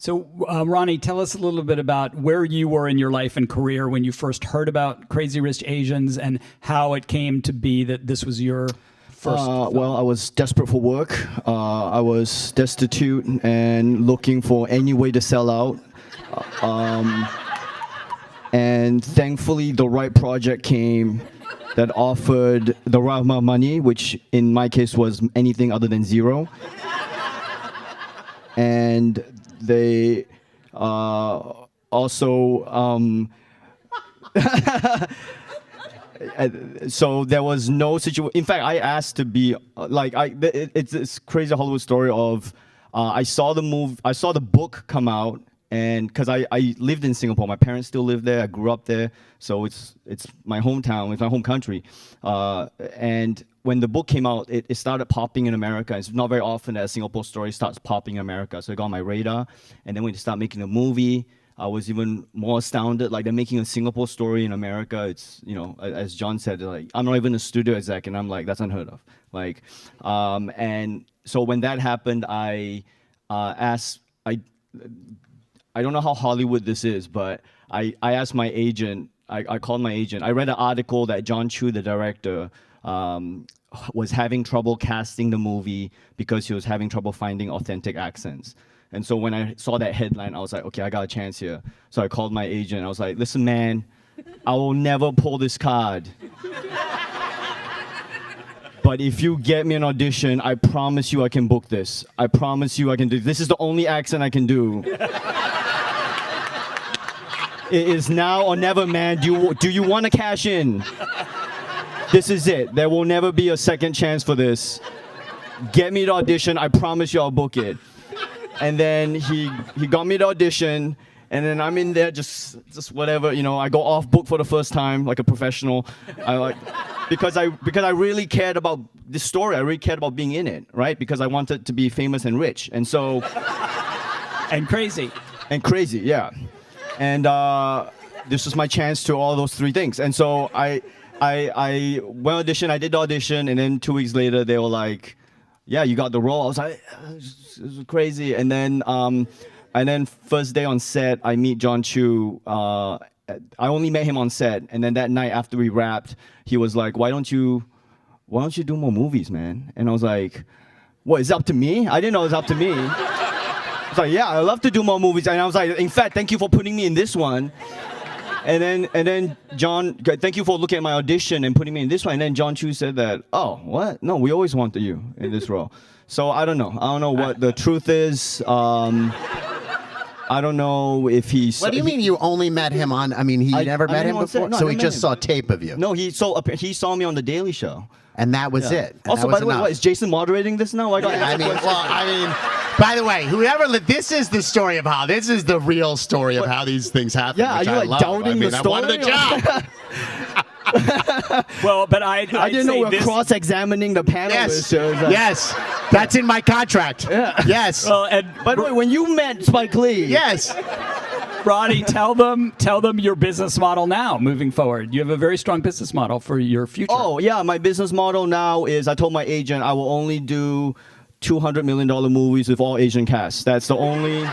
So, Ronnie, tell us a little bit about where you were in your life and career when you first heard about Crazy Rich Asians and how it came to be that this was your first film. Well, I was desperate for work. I was destitute and looking for any way to sell out. And thankfully, the right project came that offered the right amount of money, which in my case was anything other than zero. And they also so there was no situation. In fact, I asked to be it's this crazy Hollywood story of I saw the book come out, and because I lived in Singapore, my parents still live there. I grew up there, so it's my hometown, it's my home country. And when the book came out, it started popping in America. It's not very often that a Singapore story starts popping in America, so it got on my radar. And then when they start making a movie, I was even more astounded. Like, they're making a Singapore story in America. It's, you know, as John said, like, I'm not even a studio exec, and I'm like, that's unheard of. Like, and so when that happened, I don't know how Hollywood this is, but I asked my agent. I called my agent. I read an article that John Chu, the director, was having trouble casting the movie because he was having trouble finding authentic accents. And so when I saw that headline, I was like, okay, I got a chance here. So I called my agent. I was like, listen, man, I will never pull this card. But if you get me an audition, I promise you I can book this. I promise you I can do this. This is the only accent I can do. It is now or never, man. Do you want to cash in? This is it. There will never be a second chance for this. Get me the audition. I promise you I'll book it. And then he got me the audition, and then I'm in there just whatever, you know. I go off book for the first time like a professional. Because I really cared about this story. I really cared about being in it, right? Because I wanted to be famous and rich, and so and crazy, yeah. And this was my chance to all those three things. And so I went audition. I did the audition, and then 2 weeks later they were like, yeah, you got the role. I was like, this was crazy. And then first day on set, I meet John Chu. I only met him on set, and then that night after we wrapped, he was like, why don't you do more movies, man? And I was like, what, is it up to me? I didn't know it was up to me. I was like, yeah, I love to do more movies. And I was like, in fact, thank you for putting me in this one. And then John, thank you for looking at my audition and putting me in this one. And then John Chu said that, oh, what? No, we always wanted you in this role. So I don't know. I don't know what the truth is. I don't know if he's... What do you mean you only met him on... I mean, he never met him before? No, so he just saw tape of you? No, he saw me on The Daily Show. And that was it? And also, by the way, what, is Jason moderating this now? By the way, this is the story of how... This is the real story of how these things happen. Yeah, are you like doubting the story? I wanted a job. Well, but I didn't know we're cross-examining the panelists. Yes, that's in my contract. Yeah. Yes. Well, and by the way, when you met Spike Lee, yes, Ronnie, tell them your business model now, moving forward. You have a very strong business model for your future. Oh yeah, my business model now is I told my agent I will only do $200 million movies with all Asian casts. That's the only.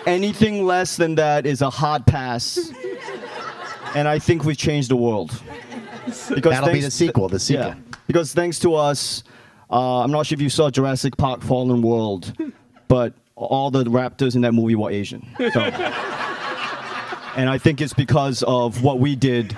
Anything less than that is a hard pass. And I think we've changed the world. Because that'll be the sequel. Yeah, because thanks to us, I'm not sure if you saw Jurassic Park: Fallen World, but all the raptors in that movie were Asian. So, and I think it's because of what we did